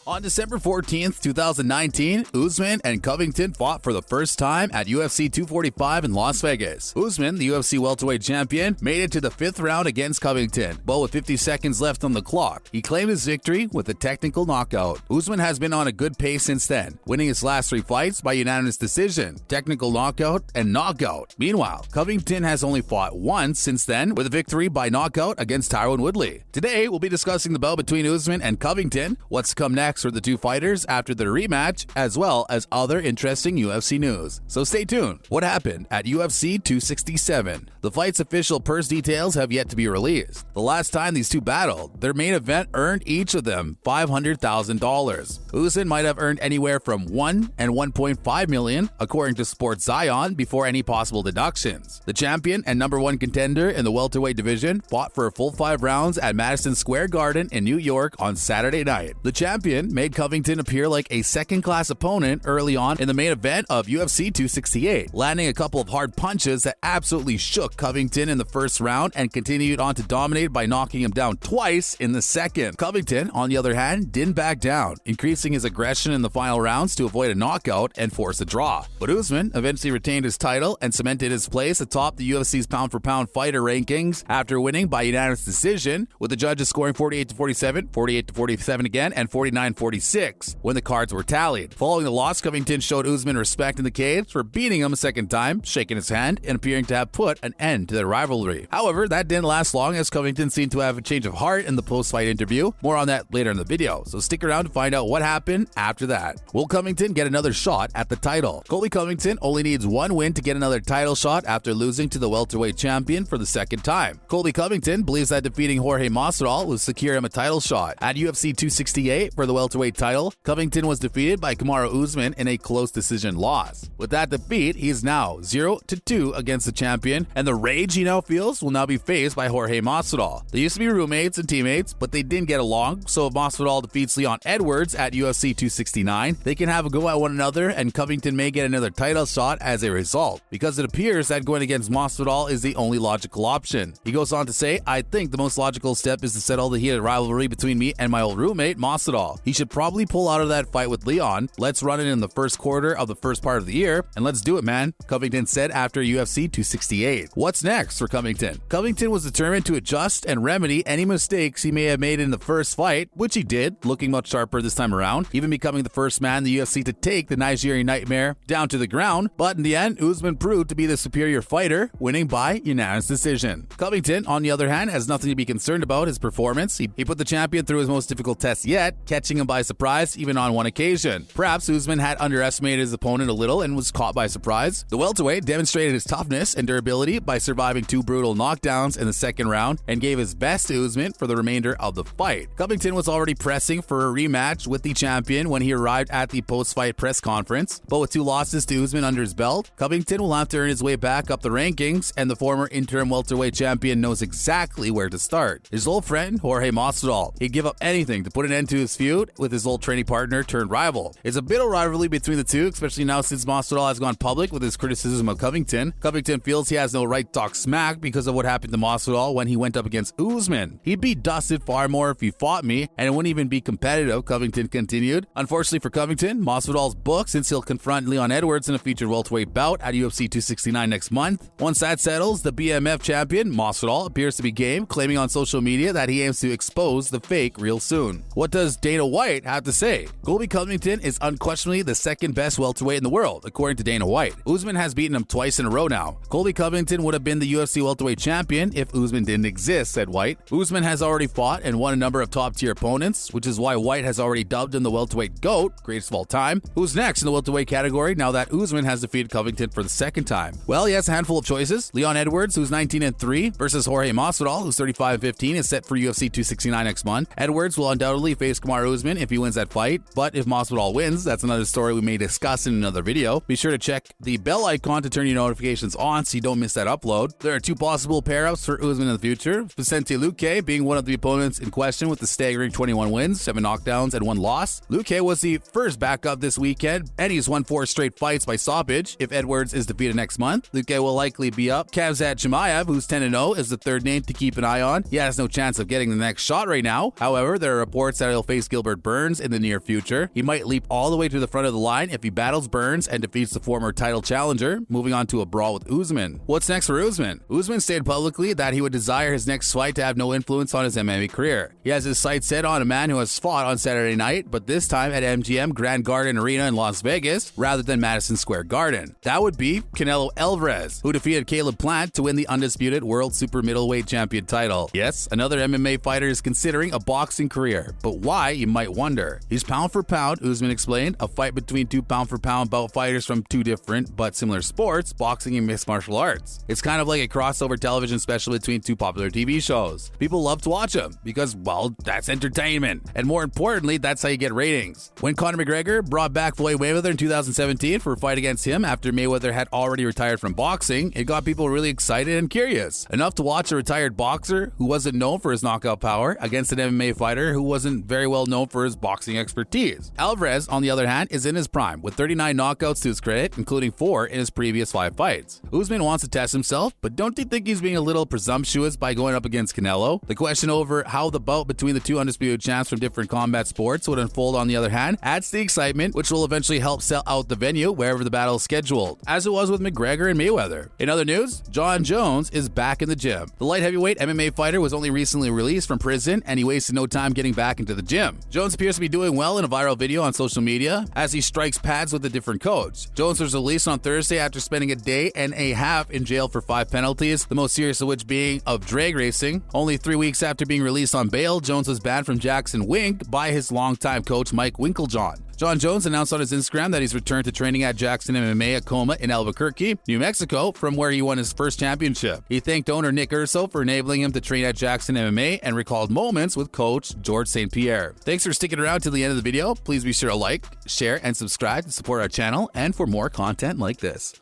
On December 14th, 2019, Usman and Covington fought for the first time at UFC 245 in Las Vegas. Usman, the UFC welterweight champion, made it to the 5th round against Covington, but with 50 seconds left on the clock, he claimed his victory with a technical knockout. Usman has been on a good pace since then, winning his last 3 fights by unanimous decision, technical knockout, and knockout. Meanwhile, Covington has only fought once since then, with a victory by knockout against Tyron Woodley. Today, we'll be discussing the bout between Usman and Covington, what's to come next for the two fighters after their rematch, as well as other interesting UFC news. So stay tuned. What happened at UFC 267? The fight's official purse details have yet to be released. The last time these two battled, their main event earned each of them $500,000. Usman might have earned anywhere from $1 and $1.5 million, according to Sports Zion, before any possible deductions. The champion and #1 contender in the welterweight division fought for a full 5 rounds at Madison Square Garden in New York on Saturday night. The champion made Covington appear like a second-class opponent early on in the main event of UFC 268, landing a couple of hard punches that absolutely shook Covington in the first round and continued on to dominate by knocking him down twice in the second. Covington, on the other hand, didn't back down, increasing his aggression in the final rounds to avoid a knockout and force a draw. But Usman eventually retained his title and cemented his place atop the UFC's pound-for-pound fighter rankings after winning by unanimous decision, with the judges scoring 48-47, 48-47 again, and 49-46 when the cards were tallied. Following the loss, Covington showed Usman respect in the cage for beating him a second time, shaking his hand, and appearing to have put an end to their rivalry. However, that didn't last long, as Covington seemed to have a change of heart in the post-fight interview. More on that later in the video, so stick around to find out what happened after that. Will Covington get another shot at the title? Colby Covington only needs 1 win to get another title shot after losing to the welterweight champion for the second time. Colby Covington believes that defeating Jorge Masvidal will secure him a title shot. At UFC 268 for the welterweight title, Covington was defeated by Kamaru Usman in a close decision loss. With that defeat, he is now 0-2 against the champion, and the rage he now feels will now be faced by Jorge Masvidal. They used to be roommates and teammates, but they didn't get along, so if Masvidal defeats Leon Edwards at UFC 269, they can have a go at one another, and Covington may get another title shot as a result, because it appears that going against Masvidal is the only logical option. He goes on to say, "I think the most logical step is to settle the heated rivalry between me and my old roommate, Masvidal. He should probably pull out of that fight with Leon. Let's run it in the first quarter of the first part of the year, and let's do it, man," Covington said after UFC 268. What's next for Covington? Covington was determined to adjust and remedy any mistakes he may have made in the first fight, which he did, looking much sharper this time around, even becoming the first man in the UFC to take the Nigerian Nightmare down to the ground. But in the end, Usman proved to be the superior fighter, winning by unanimous decision. Covington, on the other hand, has nothing to be concerned about his performance. He put the champion through his most difficult test yet, catching him by surprise even on one occasion. Perhaps Usman had underestimated his opponent a little and was caught by surprise. The welterweight demonstrated his toughness and durability by surviving 2 brutal knockdowns in the second round and gave his best to Usman for the remainder of the fight. Covington was already pressing for a rematch with the champion when he arrived at the post-fight press conference, but with 2 losses to Usman under his belt, Covington will have to earn his way back up the rankings, and the former interim welterweight champion knows exactly where to start. His old friend, Jorge Masvidal, he'd give up anything to put an end to his feud with his old training partner turned rival. It's a bit of rivalry between the two, especially now since Masvidal has gone public with his criticism of Covington. Covington feels he has no right to talk smack because of what happened to Masvidal when he went up against Usman. He'd be dusted far more if he fought me, and it wouldn't even be competitive, Covington continued. Unfortunately for Covington, Masvidal's booked since he'll confront Leon Edwards in a featured welterweight bout at UFC 269 next month. Once that settles, the BMF champion, Masvidal, appears to be game, claiming on social media that he aims to expose the fake real soon. What does Dana White have to say? Colby Covington is unquestionably the second best welterweight in the world, according to Dana White. Usman has beaten him twice in a row now. Colby Covington would have been the UFC welterweight champion if Usman didn't exist, said White. Usman has already fought and won a number of top-tier opponents, which is why White has already dubbed him the welterweight GOAT, greatest of all time. Who's next in the welterweight category now that Usman has defeated Covington for the second time? Well, he has a handful of choices. Leon Edwards, who's 19-3, versus Jorge Masvidal, who's 35-15, is set for UFC 269 next month. Edwards will undoubtedly face Kamaru Usman if he wins that fight, but if Masvidal wins, that's another story we may discuss in another video. Be sure to check the bell icon to turn your notifications on so you don't miss that upload. There are 2 possible pair-ups for Usman in the future, Vicente Luque being one of the opponents in question with the staggering 21 wins, 7 knockdowns, and 1 loss. Luque was the first backup this weekend, and he's won 4 straight fights by stoppage. If Edwards is defeated next month, Luque will likely be up. Khamzat Chimaev, who's 10-0, is the third name to keep an eye on. He has no chance of getting the next shot right now. However, there are reports that he'll face Gilbert Gilbert Burns in the near future. He might leap all the way to the front of the line if he battles Burns and defeats the former title challenger, moving on to a brawl with Usman. What's next for Usman? Usman stated publicly that he would desire his next fight to have no influence on his MMA career. He has his sights set on a man who has fought on Saturday night, but this time at MGM Grand Garden Arena in Las Vegas, rather than Madison Square Garden. That would be Canelo Alvarez, who defeated Caleb Plant to win the undisputed World Super Middleweight Champion title. Yes, another MMA fighter is considering a boxing career, but why, you might wonder. He's pound for pound, Usman explained, a fight between two pound-for-pound bout fighters from two different but similar sports, boxing and mixed martial arts. It's kind of like a crossover television special between two popular TV shows. People love to watch them because, well, that's entertainment. And more importantly, that's how you get ratings. When Conor McGregor brought back Floyd Mayweather in 2017 for a fight against him after Mayweather had already retired from boxing, it got people really excited and curious. Enough to watch a retired boxer who wasn't known for his knockout power against an MMA fighter who wasn't very well known for his boxing expertise. Alvarez, on the other hand, is in his prime, with 39 knockouts to his credit, including 4 in his previous 5 fights. Usman wants to test himself, but don't you think he's being a little presumptuous by going up against Canelo? The question over how the bout between the two undisputed champs from different combat sports would unfold, on the other hand, adds to the excitement, which will eventually help sell out the venue wherever the battle is scheduled, as it was with McGregor and Mayweather. In other news, Jon Jones is back in the gym. The light heavyweight MMA fighter was only recently released from prison, and he wasted no time getting back into the gym. Jones appears to be doing well in a viral video on social media as he strikes pads with a different coach. Jones was released on Thursday after spending a day and a half in jail for 5 penalties, the most serious of which being of drag racing. Only 3 weeks after being released on bail, Jones was banned from Jackson Wink by his longtime coach Mike Winkeljohn. Jon Jones announced on his Instagram that he's returned to training at Jackson MMA at Coma in Albuquerque, New Mexico, from where he won his first championship. He thanked owner Nick Urso for enabling him to train at Jackson MMA and recalled moments with coach George St-Pierre. Thanks for sticking around till the end of the video. Please be sure to like, share, and subscribe to support our channel and for more content like this.